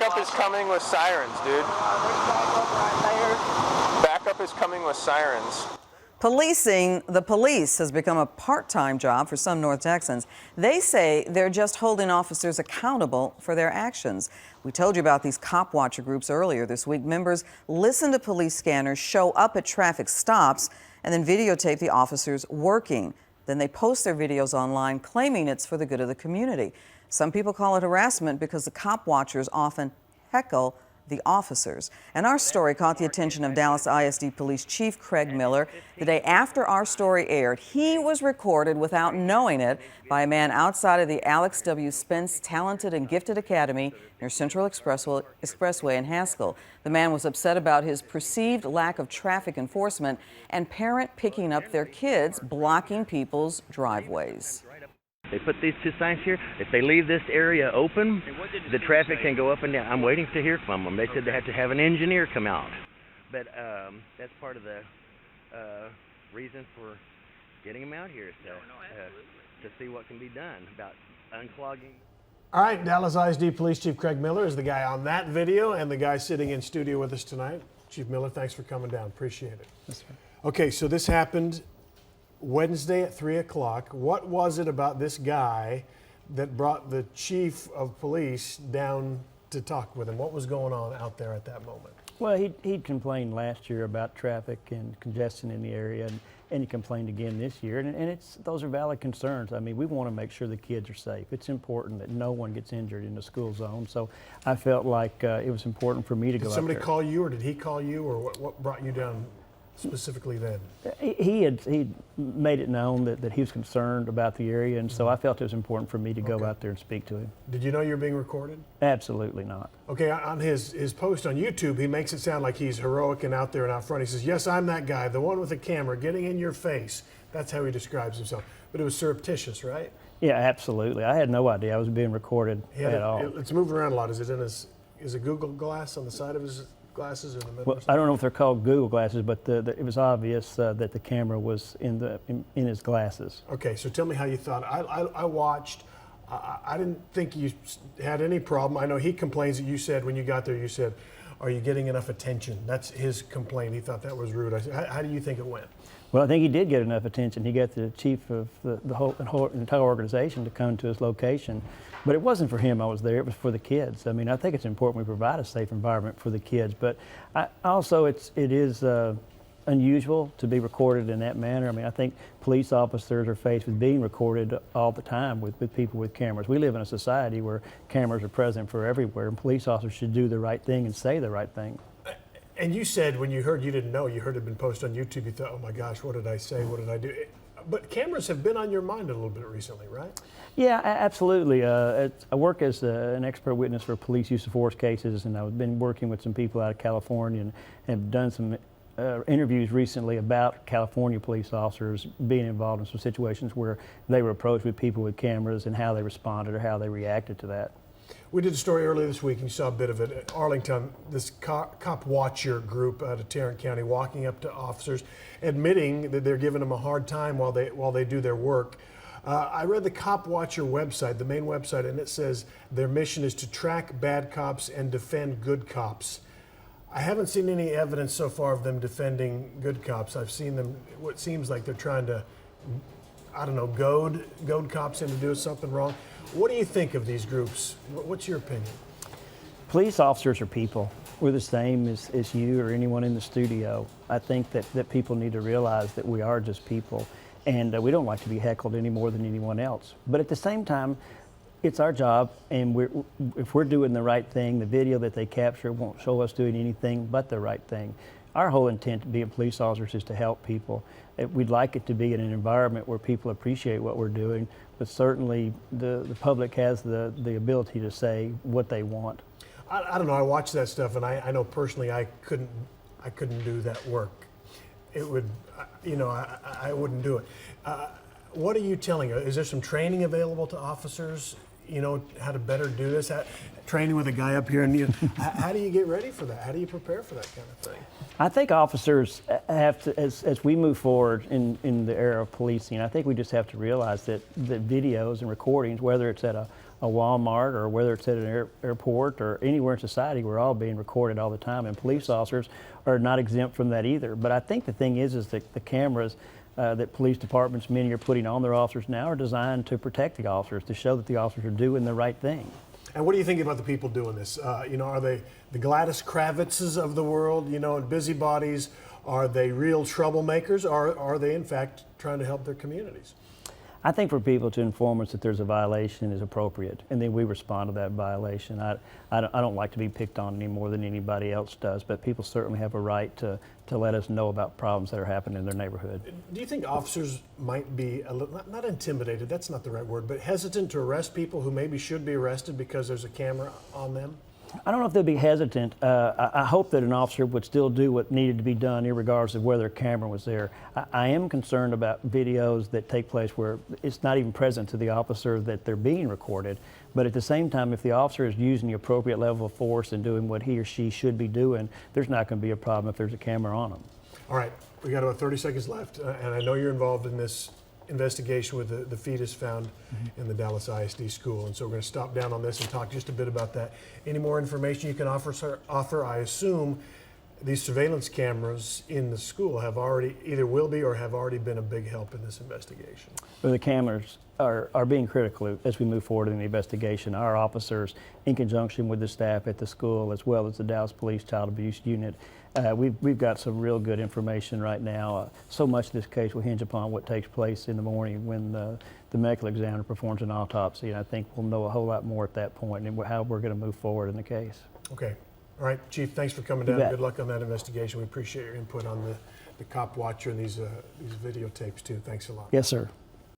Backup is coming with sirens, dude. Backup is coming with sirens. Policing the police has become a part-time job for some North Texans. They say they're just holding officers accountable for their actions. We told you about these cop watcher groups earlier this week. Members listen to police scanners, show up at traffic stops, and then videotape the officers working. Then they post their videos online, claiming it's for the good of the community. Some people call it harassment because the cop watchers often heckle the officers. And our story caught the attention of Dallas ISD Police Chief Craig Miller. The day after our story aired, he was recorded without knowing it by a man outside of the Alex W. Spence Talented and Gifted Academy near Central Expressway in Haskell. The man was upset about his perceived lack of traffic enforcement and parent picking up their kids blocking people's driveways. They put these two signs here. If they leave this area open, the traffic can go up and down. I'm waiting to hear from them. They said they have to have an engineer come out. But that's part of the reason for getting them out here, to see what can be done about unclogging. All right, Dallas ISD Police Chief Craig Miller is the guy on that video and the guy sitting in studio with us tonight. Chief Miller, thanks for coming down. Appreciate it. Yes, sir. Okay, so this happened Wednesday at 3 o'clock. What was it about this guy that brought the chief of police down to talk with him? What was going on out there at that moment? Well, he'd complained last year about traffic and congestion in the area, and he complained again this year. And those are valid concerns. I mean, we want to make sure the kids are safe. It's important that no one gets injured in the school zone. So I felt like it was important for me to go out there. Did somebody call you, or did he call you, or what brought you down specifically then? He made it known that he was concerned about the area, and so I felt it was important for me to go out there and speak to him. Did you know you were being recorded? Absolutely not. Okay, on his post on YouTube, he makes it sound like he's heroic and out there and out front. He says, yes, I'm that guy, the one with the camera getting in your face. That's how he describes himself. But it was surreptitious, right? Yeah, absolutely. I had no idea I was being recorded at all. It's moving around a lot. Is it in is a Google Glass on the side of his glasses or in the middle? Well, I don't know if they're called Google glasses, but it was obvious that the camera was in his glasses. Okay, so tell me how you thought. I watched. I didn't think you had any problem. I know he complains that you said when you got there, you said, "Are you getting enough attention?" That's his complaint. He thought that was rude. I said, how do you think it went? Well, I think he did get enough attention. He got the chief of the whole entire organization to come to his location. But it wasn't for him I was there, it was for the kids. I mean, I think it's important we provide a safe environment for the kids, but also it is unusual to be recorded in that manner. I mean, I think police officers are faced with being recorded all the time with people with cameras. We live in a society where cameras are present for everywhere, and police officers should do the right thing and say the right thing. And you said when you heard, you didn't know, you heard it had been posted on YouTube, you thought, oh my gosh, what did I say, what did I do? But cameras have been on your mind a little bit recently, right? Yeah, absolutely. I work as an expert witness for police use of force cases, and I've been working with some people out of California and have done some interviews recently about California police officers being involved in some situations where they were approached with people with cameras and how they responded or how they reacted to that. We did a story earlier this week, and you saw a bit of it at Arlington, this cop watcher group out of Tarrant County walking up to officers, admitting that they're giving them a hard time while they do their work. I read the Cop Watcher website, the main website, and it says their mission is to track bad cops and defend good cops. I haven't seen any evidence so far of them defending good cops. I've seen them, what seems like they're trying to, I don't know, goad cops into doing something wrong. What do you think of these groups? What's your opinion? Police officers are people. We're the same as you or anyone in the studio. I think that people need to realize that we are just people, and we don't like to be heckled any more than anyone else. But at the same time, it's our job, and if we're doing the right thing, the video that they capture won't show us doing anything but the right thing. Our whole intent to be police officers is to help people. We'd like it to be in an environment where people appreciate what we're doing, but certainly the public has the ability to say what they want. I don't know, I watch that stuff, and I know personally I couldn't do that work. It would, I wouldn't do it. What are you telling us? Is there some training available to officers? How to better do this? Training with a guy up here, and how do you get ready for that? How do you prepare for that kind of thing? I think officers have to, as we move forward in the era of policing, I think we just have to realize that videos and recordings, whether it's at a a Walmart or whether it's at an airport or anywhere in society, we're all being recorded all the time, and police officers are not exempt from that either. But I think the thing is that the cameras that police departments, many are putting on their officers now, are designed to protect the officers, to show that the officers are doing the right thing. And what do you think about the people doing this? You know, are they the Gladys Kravitzes of the world, you know, and busybodies? Are they real troublemakers, or are they in fact trying to help their communities? I think for people to inform us that there's a violation is appropriate, and then we respond to that violation. I don't like to be picked on any more than anybody else does, but people certainly have a right to let us know about problems that are happening in their neighborhood. Do you think officers might be, not intimidated, that's not the right word, but hesitant to arrest people who maybe should be arrested because there's a camera on them? I don't know if they'll be hesitant. I hope that an officer would still do what needed to be done, regardless of whether a camera was there. I am concerned about videos that take place where it's not even present to the officer that they're being recorded. But at the same time, if the officer is using the appropriate level of force and doing what he or she should be doing, there's not going to be a problem if there's a camera on them. All right, we got about 30 seconds left, and I know you're involved in this investigation with the fetus found in the Dallas ISD school, and so we're going to stop down on this and talk just a bit about that. Any more information you can offer, sir? I assume these surveillance cameras in the school have already, either will be or have already been a big help in this investigation. Well, the cameras are being critical as we move forward in the investigation. Our officers, in conjunction with the staff at the school, as well as the Dallas Police Child Abuse Unit, we've got some real good information right now. So much of this case will hinge upon what takes place in the morning when the medical examiner performs an autopsy, and I think we'll know a whole lot more at that point and how we're going to move forward in the case. Okay. All right, Chief, thanks for coming down. Good luck on that investigation. We appreciate your input on the cop watcher and these videotapes too. Thanks a lot. Yes, sir.